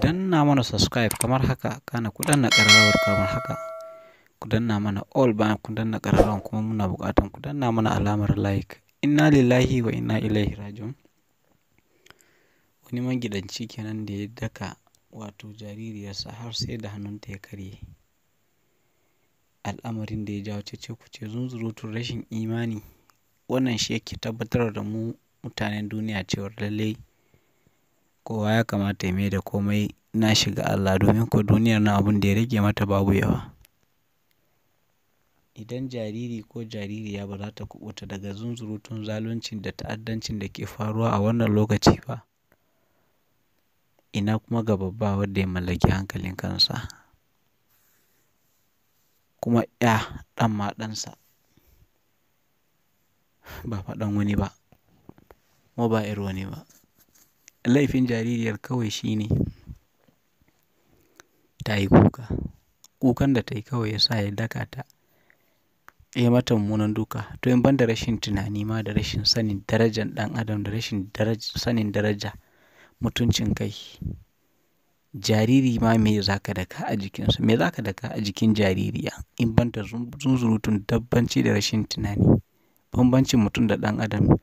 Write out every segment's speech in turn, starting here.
danna mana subscribe kamar haka, kana ku danna ƙararrawar kamar haka. Ku danna mana all bayan ku danna ƙararrawar, kuma muna buƙatan ku danna mana alamar like. Inna lillahi wa inna ilaihi raji'un. Wani magidanci kenan da ya daka wato jaririyarsa har sai da hannunta ya karye. Al'amarin da ya jawo cece-kuce, zunzurutun rashin imani. Wannan shi yake tabbatar da mu mutanen duniya cewar lallai kowa ya kamata ya mai da komai na shiga Allah, domin ko duniyar na abun da ya rage mata babu yawa. Idan jariri ko jaririya ba za ta kubuta daga zunzurutun zaluncin da ta'addancin da ke faruwa a wannan lokaci ba, ina kuma ga babba wanda ya mallaki hankalin kansa, kuma ɗan ma ɗansa, ba faɗan wani ba, kuma ba 'yar wani ba. Laifin jaririyar kawai shine ta yi kuka. Kukan da ta yi kawai ya sa ya daka ta, ya mata mummunan duka. To in ban da rashin tunani ma, da rashin sanin darajar ɗan adam, da rashin sanin daraja mutuncin kai, jariri ma me za ka daka a jikinsa? Me za ka daka a jikin jaririya in ban da zunzurutun dabbanci da rashin tunani? Bambancin mutum da ɗan adam,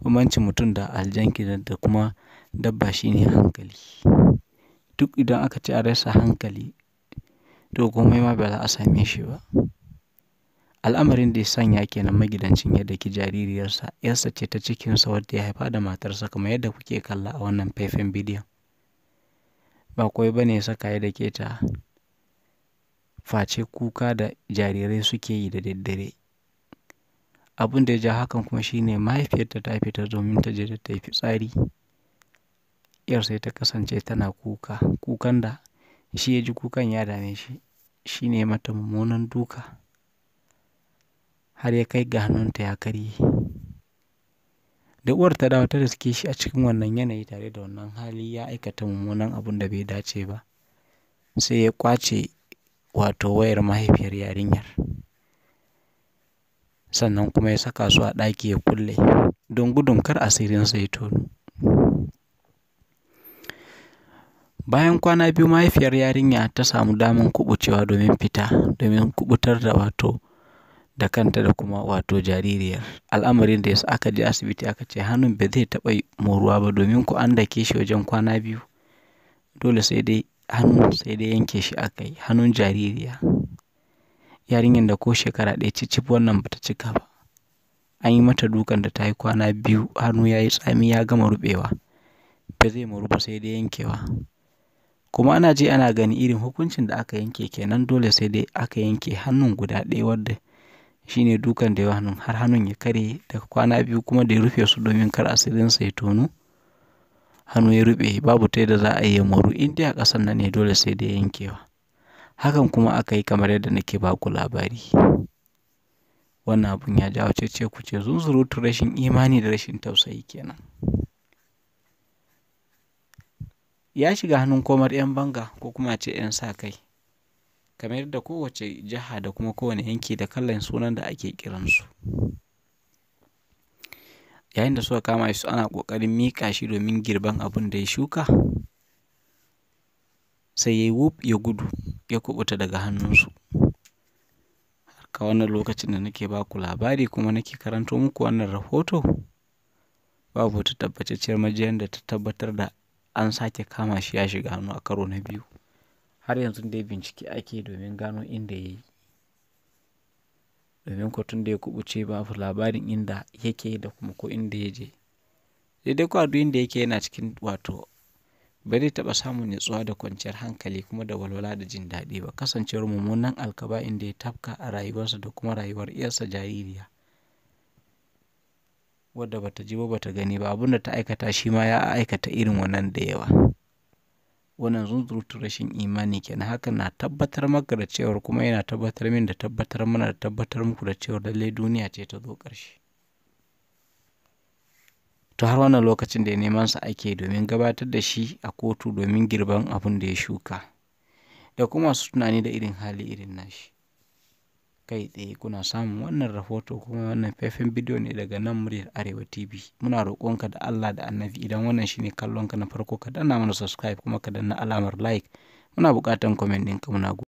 bambancin mutum da aljanki da kuma dabba shine hankali. Duk idan aka ce a rasa hankali, to komai ma ba za a same shi ba. Al'amarin da ya sanya kenan magidancin ya daki jaririyarsa, yarsa ce ta cikinsa wadda ya haifa da matarsa, kamar yadda kuke kalla a wannan faifan bidiyon. Ba kawai ba ne ya saka ya dake ta, face kuka da jarirai suke yi da daddare. Abin da ya ja hakan kuma shine mahaifiyarta ta fita domin ta je ta yi fitsari. Yar sai ta kasance tana kuka, kukan da shi ya ji kukan ya dame shi, shi ne mata mummunan duka har ya kai ga hannunta ya karye. Da uwar ta dawo ta riske shi a cikin wannan yanayi tare da wannan hali, ya aikata mummunan abun da bai dace ba, sai ya kwace wato wayar mahaifiyar yarinyar, sannan kuma ya saka su a ɗaki ya kulle don gudun kar asirinsa ya tonu. Bayan kwana biyu mahaifiyar yarinya ta samu daman kubucewa domin fita, domin kubutar da wato da kanta da kuma wato jaririyar. Al'amarin da yasa aka je asibiti aka ce hannun bai zai taɓa moruwa ba, domin ko an dake shi wajen kwana biyu. Dole sai dai yanke shi aka yi, hannun jaririya. Yarinyar da ko shekara ɗaya cicif wannan bata cika ba. An yi mata dukan da ta yi kwana biyu, hannu ya yi tsami ya gama ruɓewa. Ba zai moru ba sai dai yankewa. Kuma ana ji ana gani irin hukuncin da aka yanke kenan, dole sai dai aka yanke hannun guda ɗaya, wadda shine dukan da yawa hannun har hannun ya karye daga kwana biyu, kuma da ya rufe su domin kar asirinsa ya tonu. Hannu ya ruɓe, babu ta yadda za a yi ya moru, in dai a ƙasan nan ne dole sai dai yankewa. Hakan kuma aka yi kamar yadda nake ba ku labari. Wannan abun ya jawo cece-kuce, zunzurutun rashin imani da rashin tausayi kenan. Ya shiga hannun komar 'yan banga ko kuma ce 'yan sa kai, kamar yadda kowace jiha da kuma kowane yanki da kallon sunan da ake kiransu. Yayin da suka kama shi ana ƙoƙarin miƙa shi domin girban abin da ya shuka, sai ya yi wuf ya gudu ya kubuta daga hannunsu. Ka wannan lokacin da nake ba ku labari kuma nake karanto muku wannan rahoto, babu wata tabbatacciyar majiyar da ta tabbatar da an sake kama shi ya shiga hannu a karo na biyu. Har yanzu dai bincike ake domin gano inda ya yi. Domin ko tun da ya kubuce babu labarin inda yake da kuma ko inda ya je. Sai dai ko duk inda yake yana cikin wato ba zai taɓa samun nutsuwa da kwanciyar hankali kuma da walwala da jin daɗi ba, kasancewar mummunan alkaba'in da ya tafka a rayuwarsa da kuma rayuwar iyarsa jaririya, wadda bata ji ba bata gani ba. Abin da ta aikata shi ma ya aikata irin wannan da yawa. Wannan zunzurutun rashin imani kenan. Hakan na tabbatar maka da cewar, kuma yana tabbatar min da tabbatar mana da tabbatar muku da cewar lallai duniya ce ta zo ƙarshe. To har wannan lokacin da neman sa ake domin gabatar da shi a kotu domin girban abin da ya shuka, da kuma su tunani da irin hali irin nashi. kai tsaye kuna samun wannan rahoto kuma wannan faifan bidiyo ne daga nan muryar Arewa TV. Muna roƙonka da Allah da Annabi idan wannan shine kallonka na farko ka danna mana subscribe kuma ka danna alamar like. Muna buƙatan comment ɗinka muna